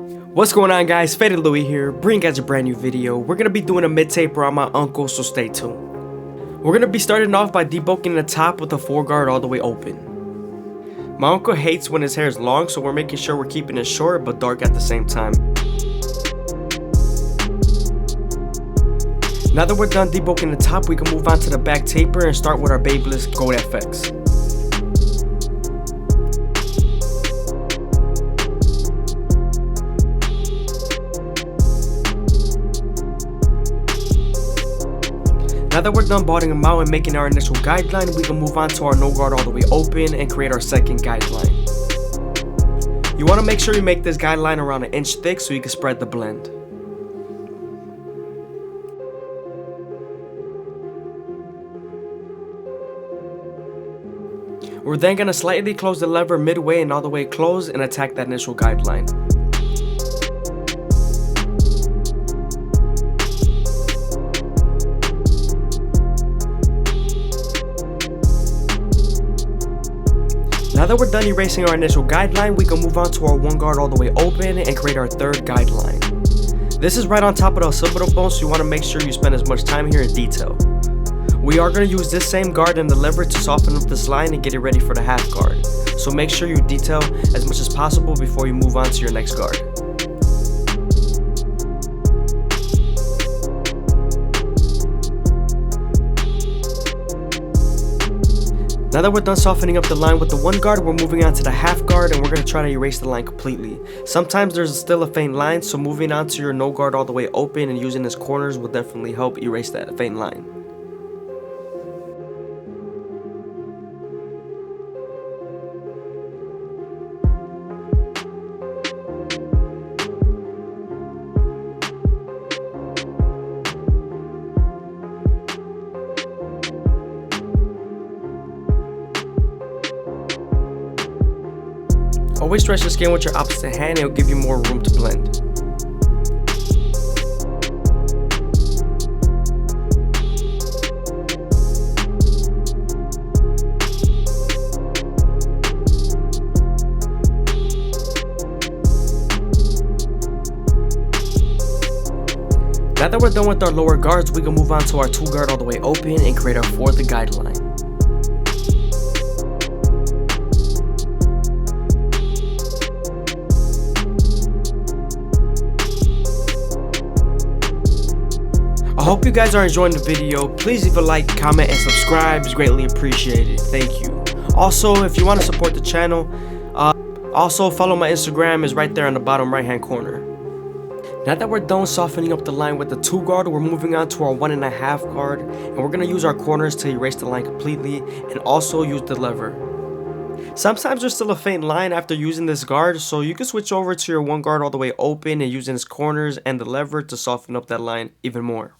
What's going on, guys? FadeitLuie here, bringing you guys a brand new video. We're gonna be doing a mid-taper on my uncle, so stay tuned. We're gonna be starting off by debulking the top with the foreguard all the way open. My uncle hates when his hair is long, so we're making sure we're keeping it short but dark at the same time. Now that we're done debulking the top, we can move on to the back taper and start with our Babyliss Gold FX. Now that we're done balding them out and making our initial guideline, we can move on to our no guard all the way open and create our second guideline. You want to make sure you make this guideline around 1 inch thick so you can spread the blend. We're then going to slightly close the lever midway and all the way close and attack that initial guideline. Now that we're done erasing our initial guideline, we can move on to our 1 guard all the way open and create our third guideline. This is right on top of the occipital bone, so you want to make sure you spend as much time here in detail. We are going to use this same guard and the lever to soften up this line and get it ready for the half guard. So make sure you detail as much as possible before you move on to your next guard. Now that we're done softening up the line with the 1 guard, we're moving on to the half guard and we're going to try to erase the line completely. Sometimes there's still a faint line, so moving on to your no guard all the way open and using his corners will definitely help erase that faint line. Always stretch the skin with your opposite hand, it will give you more room to blend. Now that we're done with our lower guards, we can move on to our 2 guard all the way open and create our 4th guideline. I hope you guys are enjoying the video. Please leave a like, comment, and subscribe. It's greatly appreciated. Thank you. Also, if you want to support the channel, also follow my Instagram. Is right there on the bottom right hand corner. Now that we're done softening up the line with the 2 guard, we're moving on to our 1.5 guard, and we're going to use our corners to erase the line completely and also use the lever. Sometimes there's still a faint line after using this guard, so you can switch over to your 1 guard all the way open and using his corners and the lever to soften up that line even more.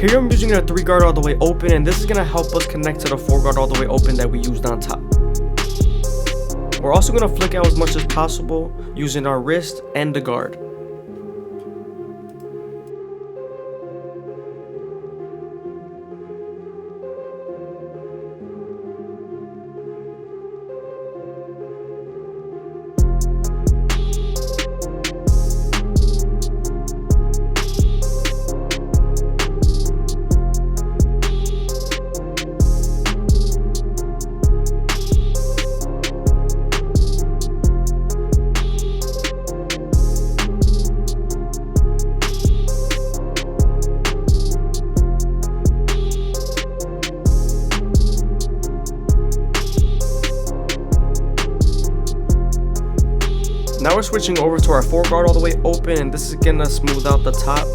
Here I'm using a 3 guard all the way open, and this is going to help us connect to the 4 guard all the way open that we used on top. We're also going to flick out as much as possible using our wrist and the guard. Now we're switching over to our 4 guard all the way open, and this is gonna smooth out the top.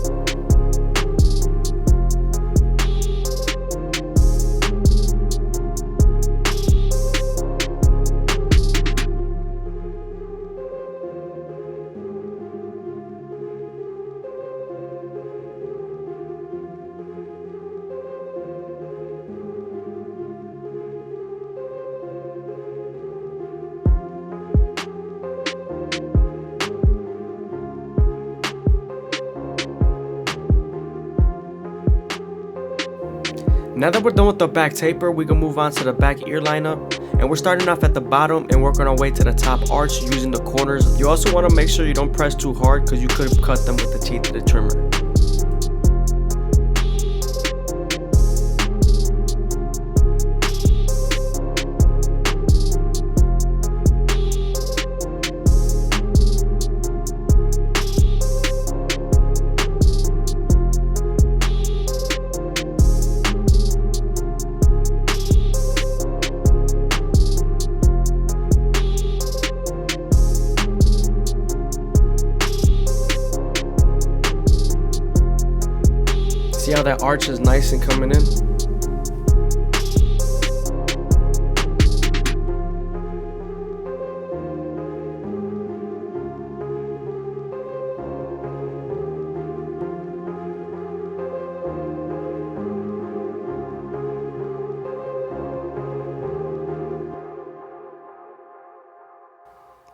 Now that we're done with the back taper, we can move on to the back ear lineup. And we're starting off at the bottom and working our way to the top arch using the corners. You also want to make sure you don't press too hard because you could have cut them with the teeth of the trimmer. See how that arch is nice and coming in?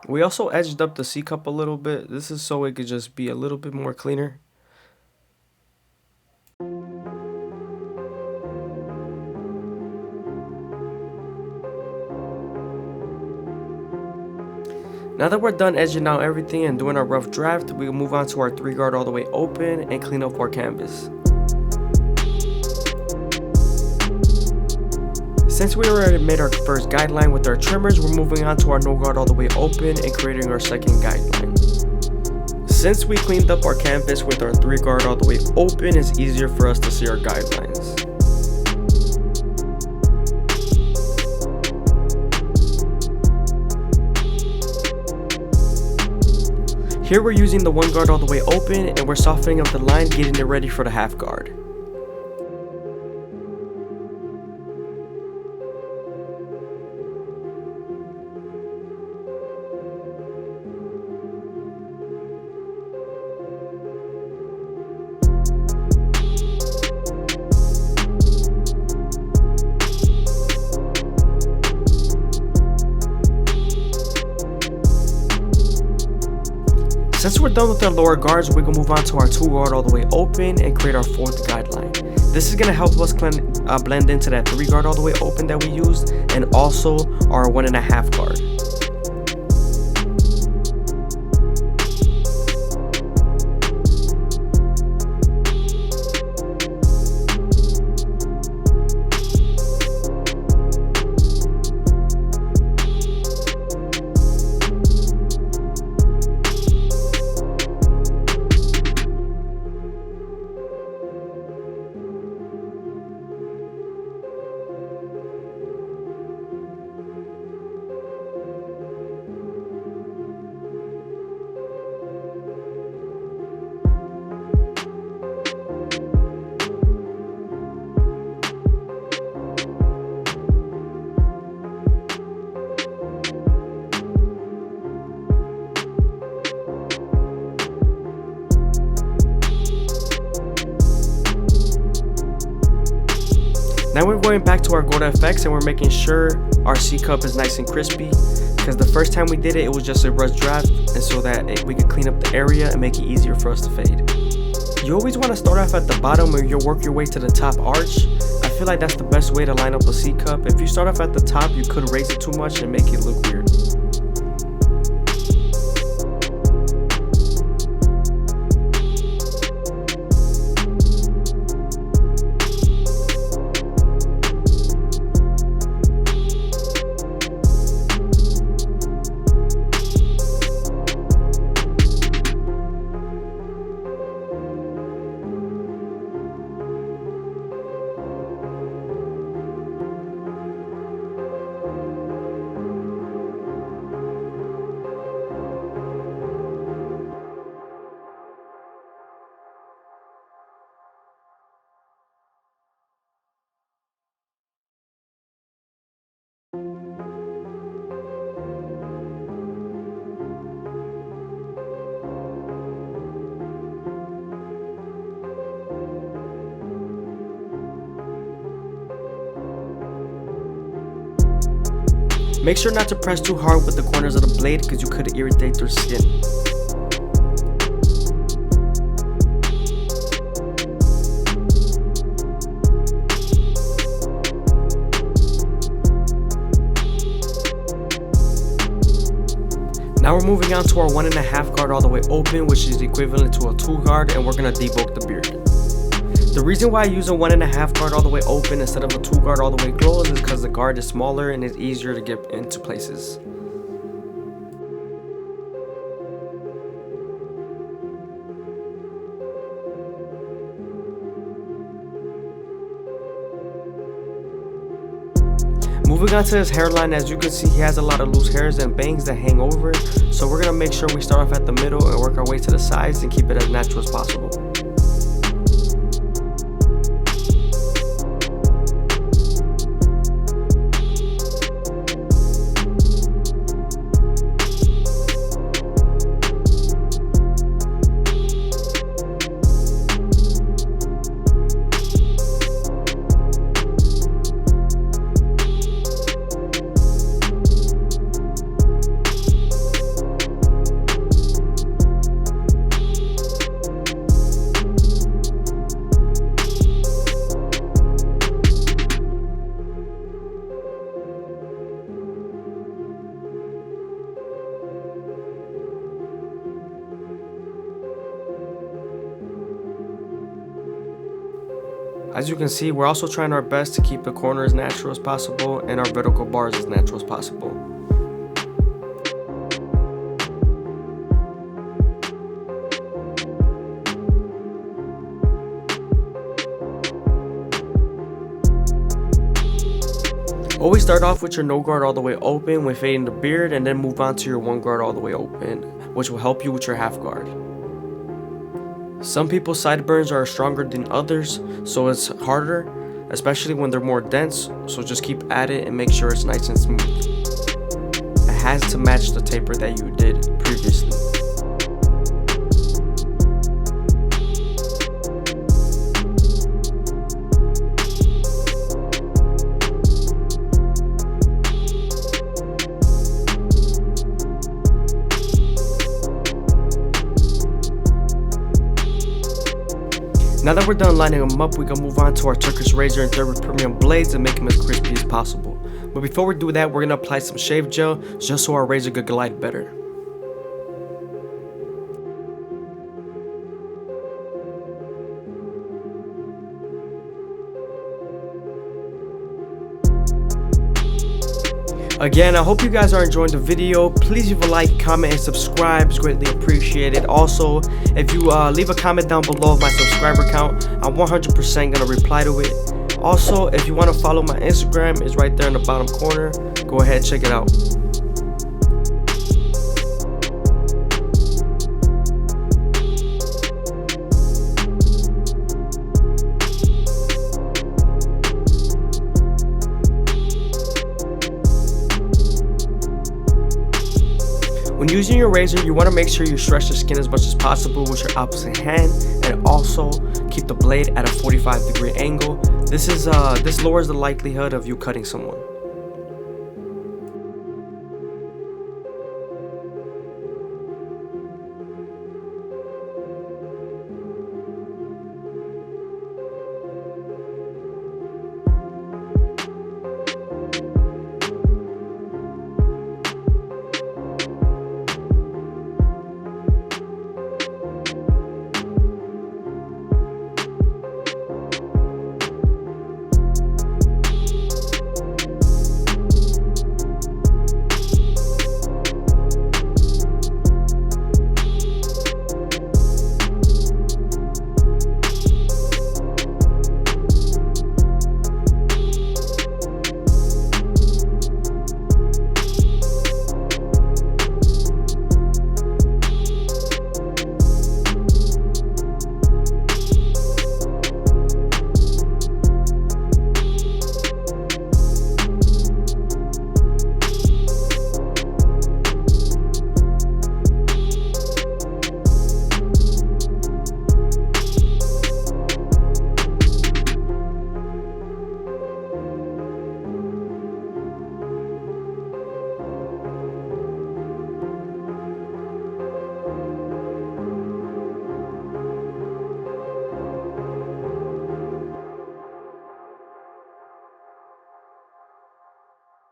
We also edged up the C-cup a little bit. This is so it could just be a little bit more cleaner. Now that we're done edging out everything and doing our rough draft, we will move on to our 3-guard all the way open and clean up our canvas. Since we already made our first guideline with our trimmers, we're moving on to our no guard all the way open and creating our second guideline. Since we cleaned up our canvas with our 3-guard all the way open, it's easier for us to see our guidelines. Here we're using the 1-guard all the way open and we're softening up the line, getting it ready for the half guard. Since we're done with our lower guards, we can move on to our 2-guard all the way open and create our 4th guideline. This is going to help us blend into that 3-guard all the way open that we used and also our 1.5 guard. Now we're going back to our Go to Effects and we're making sure our C-cup is nice and crispy, because the first time we did it, it was just a rush draft, and so that we could clean up the area and make it easier for us to fade. You always want to start off at the bottom and you'll work your way to the top arch. I feel like that's the best way to line up a C-cup. If you start off at the top, you could raise it too much and make it look weird. Make sure not to press too hard with the corners of the blade because you could irritate your skin. Now we're moving on to our 1.5 guard all the way open, which is equivalent to a 2 guard, and we're gonna debulk the beard. The reason why I use a 1.5 guard all the way open instead of a 2 guard all the way closed is because the guard is smaller and it's easier to get into places. Moving on to his hairline, as you can see, he has a lot of loose hairs and bangs that hang over it. So we're gonna make sure we start off at the middle and work our way to the sides and keep it as natural as possible. As you can see, we're also trying our best to keep the corner as natural as possible and our vertical bars as natural as possible. Always start off with your no guard all the way open when fading the beard, and then move on to your 1 guard all the way open, which will help you with your half guard. Some people's sideburns are stronger than others, so it's harder, especially when they're more dense, so just keep at it and make sure it's nice and smooth. It has to match the taper that you did previously. Now that we're done lining them up, we can move on to our Turkish razor and third with premium blades and make them as crispy as possible. But before we do that, we're going to apply some shave gel just so our razor could glide better. Again, I hope you guys are enjoying the video. Please leave a like, comment, and subscribe. It's greatly appreciated. Also, if you leave a comment down below of my subscriber count, I'm 100% gonna reply to it. Also, if you want to follow my Instagram, it's right there in the bottom corner. Go ahead, check it out. When using your razor, you want to make sure you stretch the skin as much as possible with your opposite hand, and also keep the blade at a 45-degree angle. This lowers the likelihood of you cutting someone.